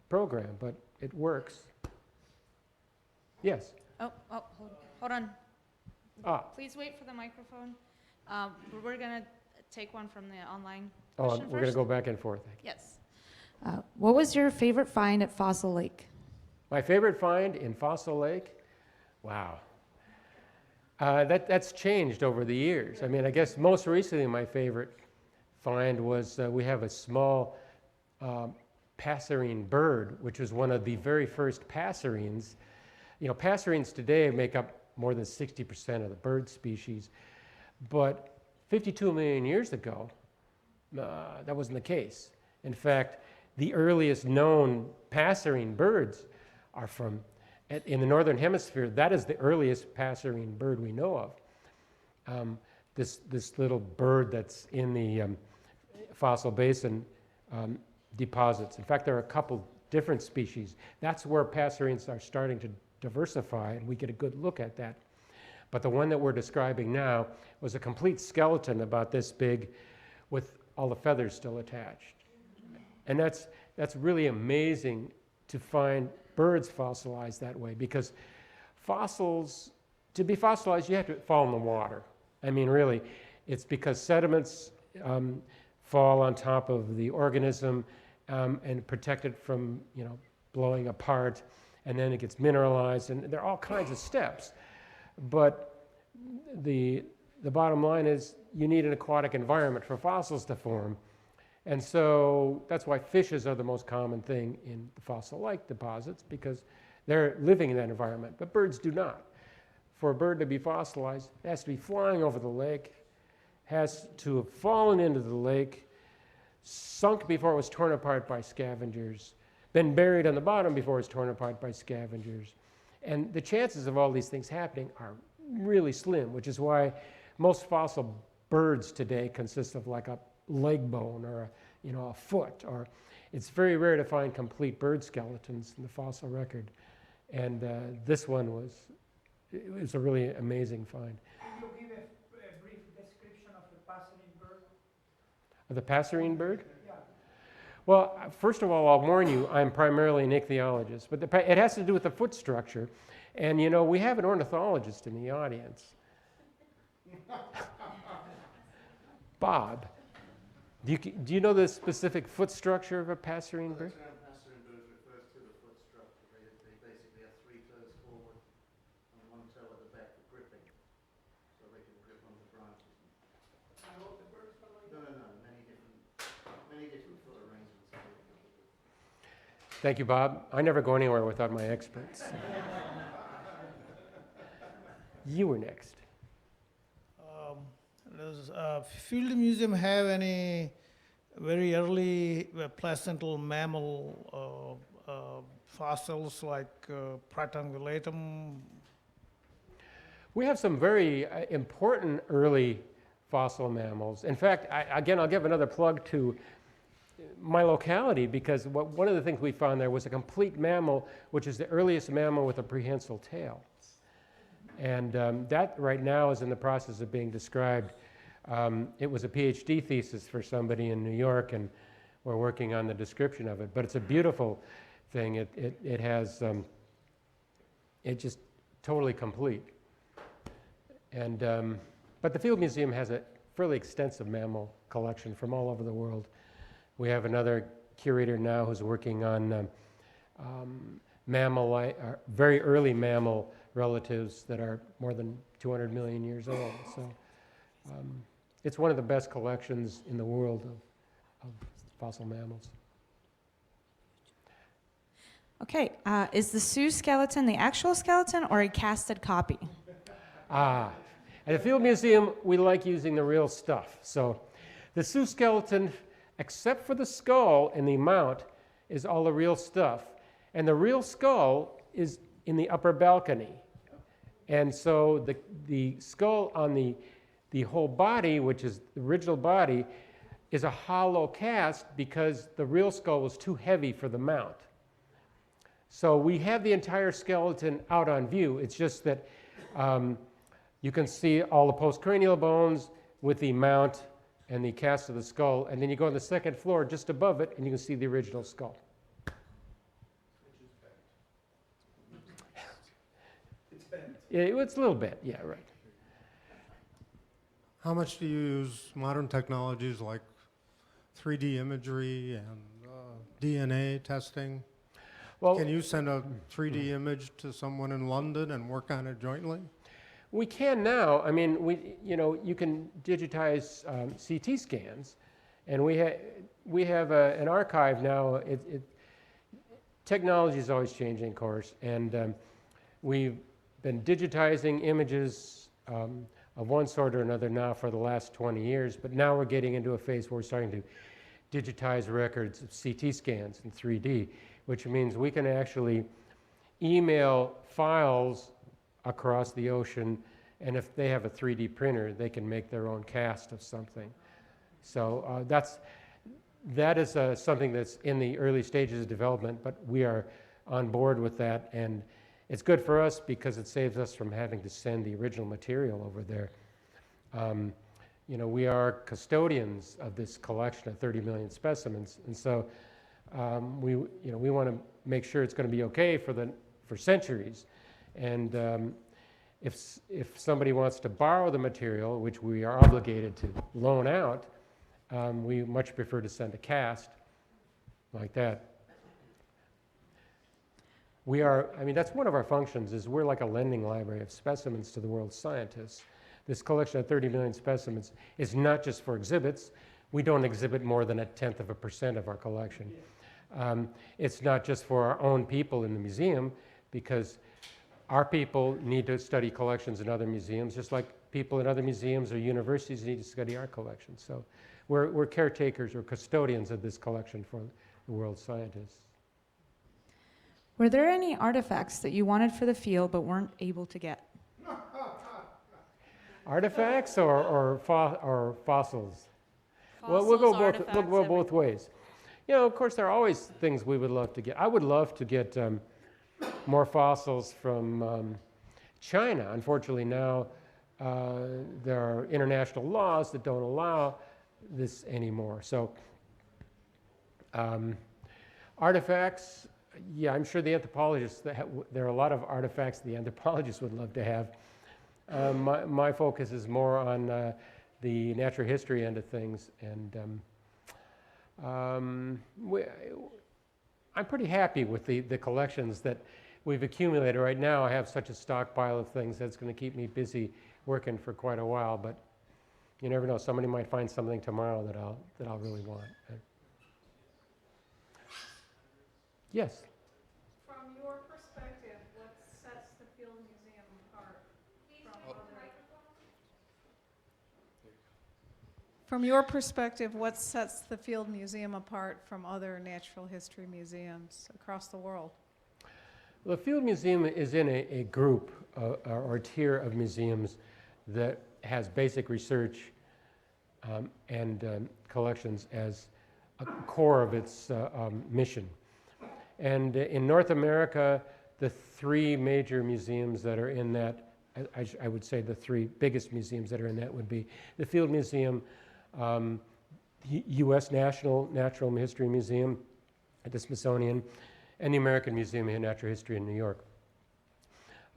program, but it works. Yes? Hold on. Ah. Please wait for the microphone. We're going to take one from the online Oh, question we're going to go back and forth. Yes. What was your favorite find at Fossil Lake? My favorite find in Fossil Lake? Wow. That's changed over the years. I mean, I guess most recently my favorite find was we have a small Passerine Bird, which was one of the very first passerines. You know, passerines today make up more than 60% of the bird species, but 52 million years ago, that wasn't the case. In fact, the earliest known passerine birds are from in the northern hemisphere. That is the earliest passerine bird we know of. This little bird that's in the fossil basin deposits. In fact, there are a couple different species. That's where passerines are starting to diversify, and we get a good look at that. But the one that we're describing now was a complete skeleton about this big with all the feathers still attached. And that's really amazing to find birds fossilized that way, because fossils, to be fossilized, you have to fall in the water. I mean, really, it's because sediments fall on top of the organism and protect it from, blowing apart, and then it gets mineralized, and there are all kinds of steps. But the bottom line is you need an aquatic environment for fossils to form. And so that's why fishes are the most common thing in the fossil-like deposits, because they're living in that environment, but birds do not. For a bird to be fossilized, it has to be flying over the lake, has to have fallen into the lake, sunk before it was torn apart by scavengers, been buried on the bottom before it was torn apart by scavengers. And the chances of all these things happening are really slim, which is why most fossil birds today consist of like a leg bone or a foot, or it's very rare to find complete bird skeletons in the fossil record. And this one was a really amazing find. Can you give a brief description of the Passerine bird? Of the Passerine bird? Yeah. Well, first of all, I'll warn you, I'm primarily an ichthyologist, but it has to do with the foot structure. And we have an ornithologist in the audience. Bob, do you know the specific foot structure of a passerine bird? The term passerine bird refers to the foot structure. They basically have 3 toes forward and 1 toe at the back for gripping, so they can grip on the branches. And all the birds are like No. Many different foot arrangements. Thank you, Bob. I never go anywhere without my experts. You were next. Does Field Museum have any very early placental mammal fossils like Pratangulatum? We have some very important early fossil mammals. In fact, again, I'll give another plug to my locality, because one of the things we found there was a complete mammal, which is the earliest mammal with a prehensile tail. And that right now is in the process of being described. It was a PhD thesis for somebody in New York, and we're working on the description of it. But it's a beautiful thing. It has, it's just totally complete. And, but the Field Museum has a fairly extensive mammal collection from all over the world. We have another curator now who's working on mammal, very early mammal relatives that are more than 200 million years old. So it's one of the best collections in the world of fossil mammals. Okay, is the Sioux skeleton the actual skeleton or a casted copy? At the Field Museum, we like using the real stuff. So the Sioux skeleton, except for the skull and the mount, is all the real stuff. And the real skull is in the upper balcony. And so the skull on the whole body, which is the original body, is a hollow cast because the real skull was too heavy for the mount. So we have the entire skeleton out on view. It's just that you can see all the postcranial bones, with the mount and the cast of the skull, and then you go on the second floor just above it, and you can see the original skull. It's bent. Yeah, it's a little bit, yeah, right. How much do you use modern technologies like 3D imagery and DNA testing? Well, Can you send a 3D image to someone in London and work on it jointly? we can now. I mean, you can digitize CT scans, and we have an archive now. Technology is always changing, of course, and we've been digitizing images of one sort or another now for the last 20 years, but now we're getting into a phase where we're starting to digitize records of CT scans in 3D, which means we can actually email files across the ocean, and if they have a 3D printer, they can make their own cast of something. So that is something that's in the early stages of development, but we are on board with that, and it's good for us because it saves us from having to send the original material over there. We are custodians of this collection of 30 million specimens, and so we want to make sure it's going to be okay for centuries. And if somebody wants to borrow the material, which we are obligated to loan out, we much prefer to send a cast like that. That's one of our functions, is we're like a lending library of specimens to the world's scientists. This collection of 30 million specimens is not just for exhibits. We don't exhibit more than 0.1% of our collection. It's not just for our own people in the museum, because our people need to study collections in other museums, just like people in other museums or universities need to study our collection. So we're caretakers or custodians of this collection for the world's scientists. Were there any artifacts that you wanted for the field but weren't able to get? Artifacts or fossils? Well, we'll go both ways. Of course, there are always things we would love to get. I would love to get more fossils from China. Unfortunately, now there are international laws that don't allow this anymore. So artifacts, yeah, I'm sure the anthropologists, there are a lot of artifacts the anthropologists would love to have. My focus is more on the natural history end of things, and I'm pretty happy with the collections that we've accumulated. Right now I have such a stockpile of things that's going to keep me busy working for quite a while, but you never know, somebody might find something tomorrow that I'll really want. Yes? From your perspective, what sets the Field Museum apart from other? From your perspective, what sets the Field Museum apart from other natural history museums across the world? Well, the Field Museum is in a group or tier of museums that has basic research and collections as a core of its mission. And in North America, the three major museums that are in that, I would say the three biggest museums that are in that would be the Field Museum, U.S. National Natural History Museum at the Smithsonian, and the American Museum of Natural History in New York.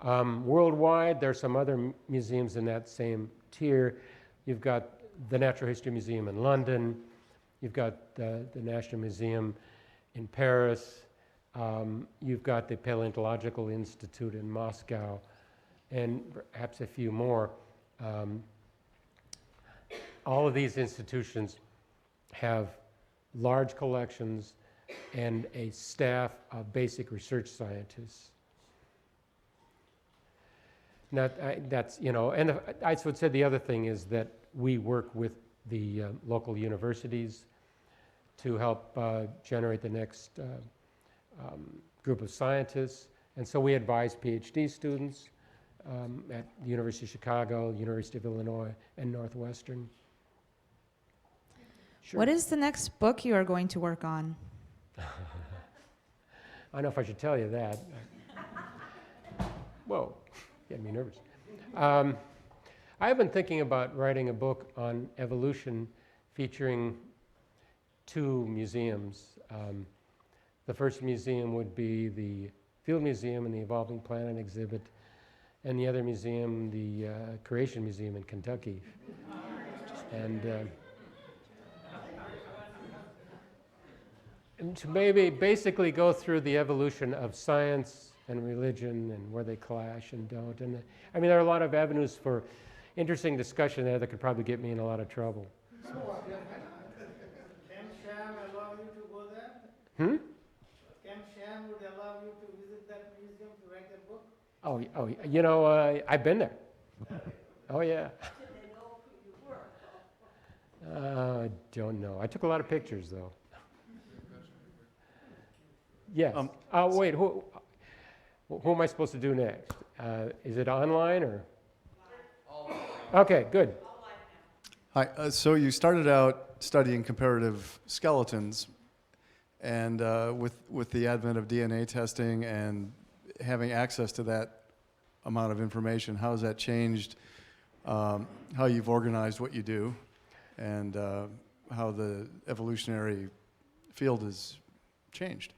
Worldwide, there are some other museums in that same tier. You've got the Natural History Museum in London. You've got the National Museum in Paris. You've got the Paleontological Institute in Moscow, and perhaps a few more. All of these institutions have large collections and a staff of basic research scientists. Now, that's, and I would say the other thing is that we work with the local universities to help generate the next group of scientists. And so we advise PhD students at the University of Chicago, University of Illinois, and Northwestern. Sure. What is the next book you are going to work on? I don't know if I should tell you that. Whoa, getting me nervous. I've been thinking about writing a book on evolution featuring 2 museums. The first museum would be the Field Museum and the Evolving Planet exhibit, and the other museum, the Creation Museum in Kentucky. And to maybe basically go through the evolution of science and religion and where they clash and don't. And I mean, there are a lot of avenues for interesting discussion there that could probably get me in a lot of trouble. Can Sham allow you to go there? Can Sham would allow you to visit that museum to write a book? Oh, you know, I've been there. Oh, yeah. I don't know. I took a lot of pictures, though. Yes. Wait, who am I supposed to do next? Is it online or? Okay, good. Hi. So you started out studying comparative skeletons, and with the advent of DNA testing and having access to that amount of information, how has that changed how you've organized what you do, and how the evolutionary field has changed?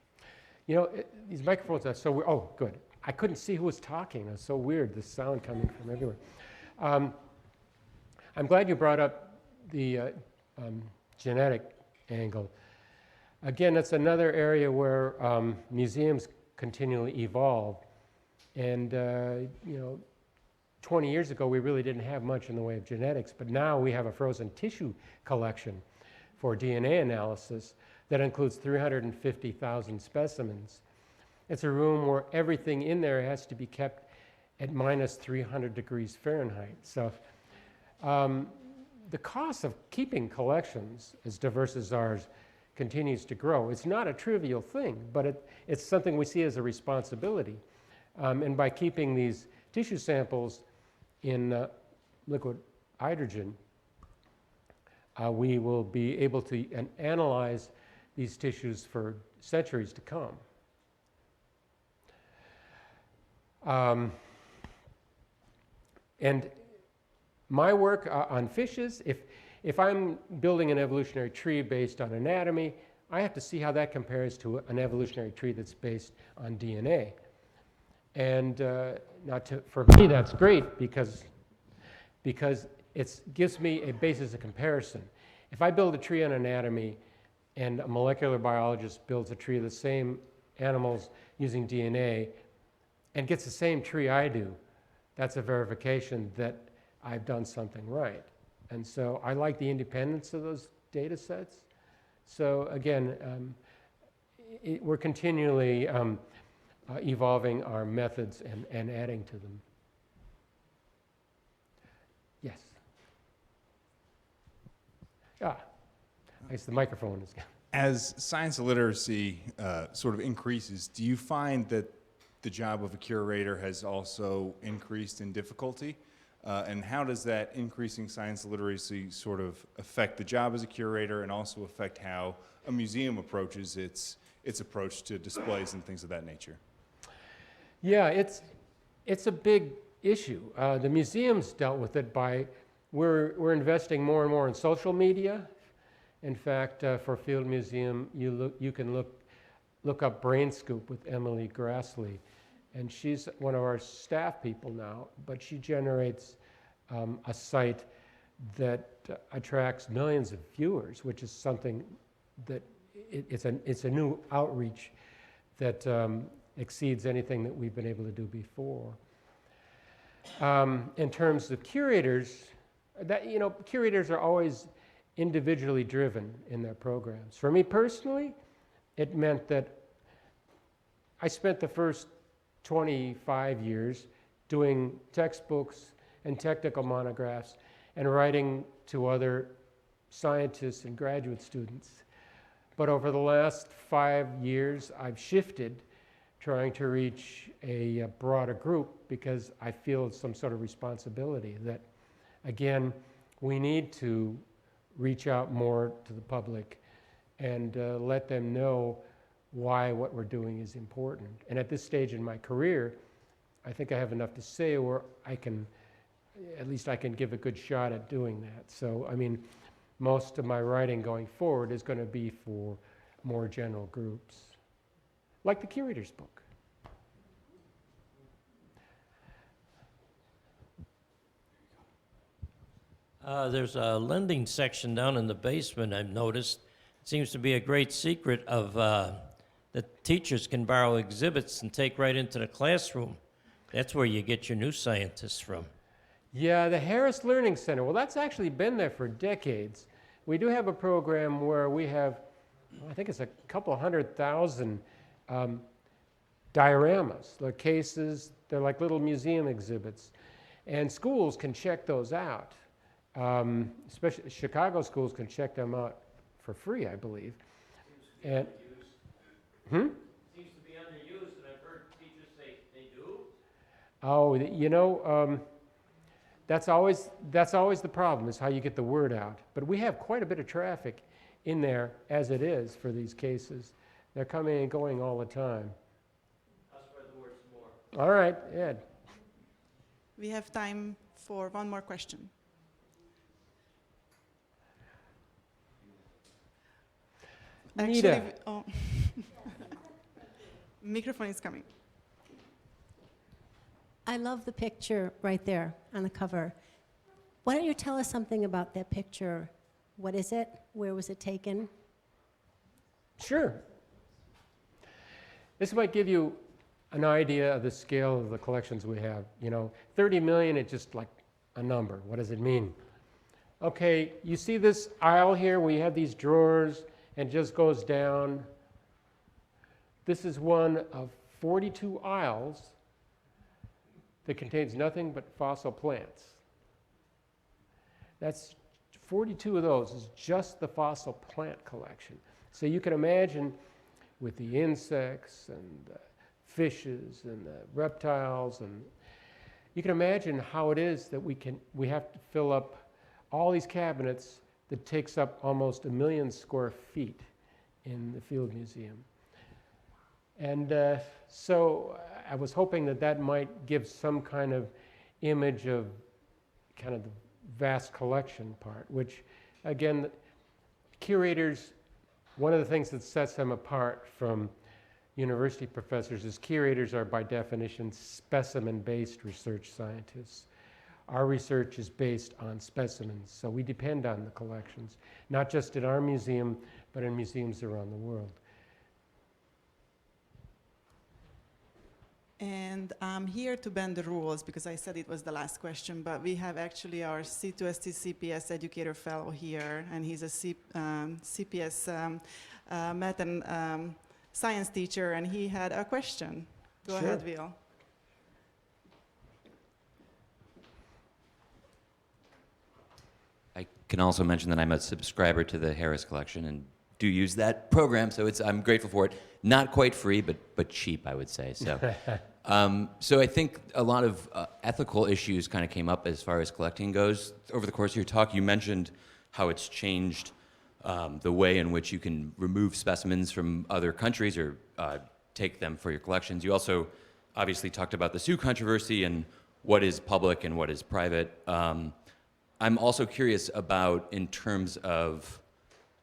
You know, these microphones are so weird. Oh, good. I couldn't see who was talking. It's so weird, the sound coming from everywhere. I'm glad you brought up the genetic angle. Again, it's another area where museums continually evolve. And, you know, 20 years ago, we really didn't have much in the way of genetics, but now we have a frozen tissue collection for DNA analysis that includes 350,000 specimens. It's a room where everything in there has to be kept at minus 300 degrees Fahrenheit. So the cost of keeping collections as diverse as ours continues to grow. It's not a trivial thing, but it's something we see as a responsibility. And by keeping these tissue samples in liquid hydrogen, we will be able to analyze these tissues for centuries to come. And my work on fishes, if I'm building an evolutionary tree based on anatomy, I have to see how that compares to an evolutionary tree that's based on DNA. And for me, that's great because it gives me a basis of comparison. If I build a tree on anatomy and a molecular biologist builds a tree of the same animals using DNA and gets the same tree I do, that's a verification that I've done something right. And so I like the independence of those data sets. So again, we're continually evolving our methods and adding to them. Yes. I guess the microphone is. As science literacy sort of increases, do you find that the job of a curator has also increased in difficulty? And how does that increasing science literacy sort of affect the job as a curator and also affect how a museum approaches its approach to displays and things of that nature? Yeah, it's a big issue. The museums dealt with it by, we're investing more and more in social media. In fact, for Field Museum, you can look up Brain Scoop with Emily Grassley, and she's one of our staff people now, but she generates a site that attracts millions of viewers, which is something that it's a new outreach that exceeds anything that we've been able to do before. In terms of curators, curators are always individually driven in their programs. For me personally, it meant that I spent the first 25 years doing textbooks and technical monographs and writing to other scientists and graduate students. But over the last 5 years, I've shifted, trying to reach a broader group because I feel some sort of responsibility that, again, we need to reach out more to the public and let them know why what we're doing is important. And at this stage in my career, I think I have enough to say where I can at least I can give a good shot at doing that. So, I mean, most of my writing going forward is going to be for more general groups, like the Curators book. There's a lending section down in the basement, I've noticed. It seems to be a great secret of that teachers can borrow exhibits and take right into the classroom. That's where you get your new scientists from. Yeah, the Harris Learning Center. Well, that's actually been there for decades. We do have a program where we have, I think it's a couple 100,000 dioramas. They're cases, they're like little museum exhibits. And schools can check those out. Especially Chicago schools can check them out for free, I believe. And Seems to be underused, and I've heard teachers say they do. Oh, you know, that's always the problem, is how you get the word out. But we have quite a bit of traffic in there as it is for these cases. They're coming and going all the time. I'll spread the word some more. All right, Ed. We have time for one more question. Nita. Actually, oh. Microphone is coming. I love the picture right there on the cover. Why don't you tell us something about that picture? What is it? Where was it taken? Sure. This might give you an idea of the scale of the collections we have. You know, 30 million is just like a number. What does it mean? Okay, you see this aisle here? We have these drawers and just goes down. This is one of 42 aisles that contains nothing but fossil plants. That's 42 of those is just the fossil plant collection. So you can imagine with the insects and the fishes and the reptiles, and you can imagine how it is that we have to fill up all these cabinets that takes up almost 1 million square feet in the Field Museum. And so I was hoping that that might give some kind of image of kind of the vast collection part, which again, curators, one of the things that sets them apart from university professors is curators are by definition specimen-based research scientists. Our research is based on specimens, so we depend on the collections, not just in our museum, but in museums around the world. And I'm here to bend the rules because I said it was the last question, but we have actually our C2ST CPS educator fellow here, and he's a CPS math and science teacher, and he had a question. Go ahead, Will. I can also mention that I'm a subscriber to the Harris Collection and do use that program, so I'm grateful for it. Not quite free, but cheap, I would say. So, so I think a lot of ethical issues kind of came up as far as collecting goes. Over the course of your talk, you mentioned how it's changed the way in which you can remove specimens from other countries or take them for your collections. You also obviously talked about the Sioux controversy and what is public and what is private. I'm also curious about, in terms of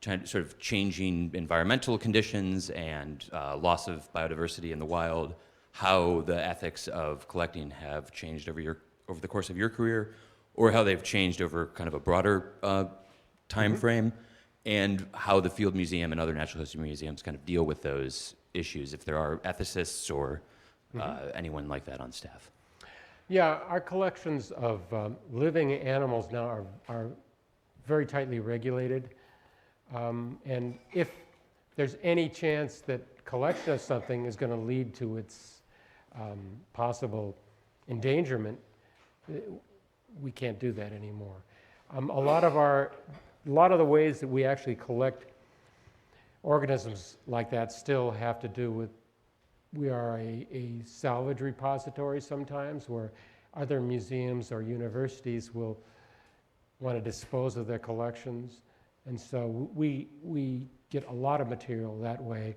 sort of changing environmental conditions and loss of biodiversity in the wild, how the ethics of collecting have changed over the course of your career, or how they've changed over kind of a broader time frame, and how the Field Museum and other natural history museums kind of deal with those issues, if there are ethicists or anyone like that on staff. Yeah, our collections of living animals now are very tightly regulated. And if there's any chance that collection of something is going to lead to its possible endangerment, we can't do that anymore. A lot of the ways that we actually collect organisms like that still have to do with, we are a salvage repository sometimes, where other museums or universities will want to dispose of their collections. And so we get a lot of material that way.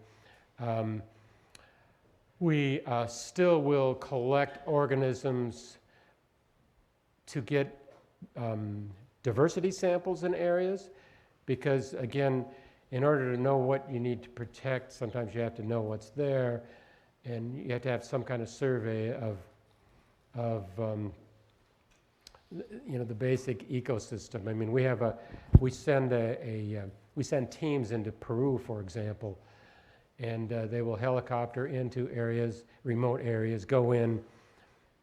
We still will collect organisms to get diversity samples in areas, because again, in order to know what you need to protect, sometimes you have to know what's there, and you have to have some kind of survey of you know, the basic ecosystem. I mean, we send teams into Peru, for example, and they will helicopter into areas, remote areas, go in.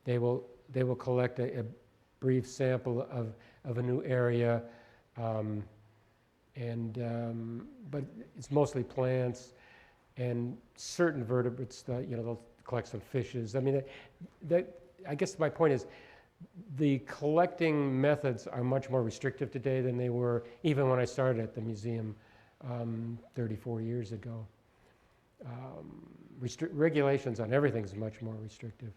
They will collect a brief sample of a new area, but it's mostly plants and certain vertebrates. You know, they'll collect some fishes. I mean, I guess my point is, the collecting methods are much more restrictive today than they were even when I started at the museum 34 years ago. Regulations on everything is much more restrictive.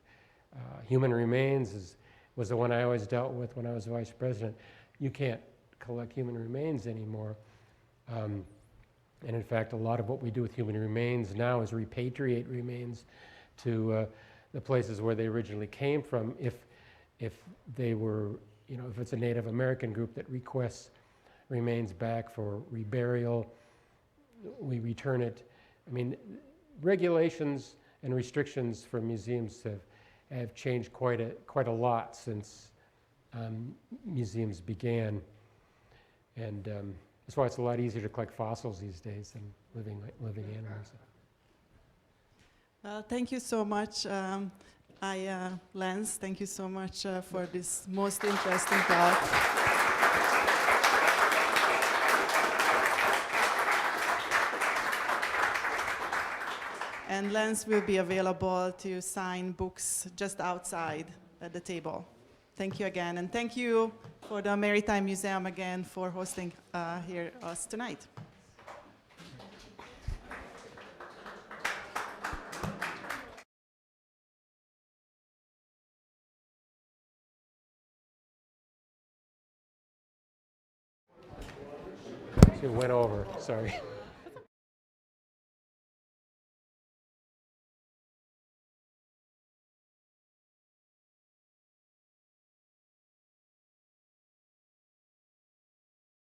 Human remains was the one I always dealt with when I was vice president. You can't collect human remains anymore. And in fact, a lot of what we do with human remains now is repatriate remains to the places where they originally came from. If they were, you know, if it's a Native American group that requests remains back for reburial, we return it. I mean, regulations and restrictions for museums have changed quite a lot since museums began, and that's why it's a lot easier to collect fossils these days than living animals. Well, thank you so much. Lance, thank you so much for this most interesting talk. And Lance will be available to sign books just outside at the table. Thank you again, and thank you for the Maritime Museum again for hosting here us tonight. It went over, sorry.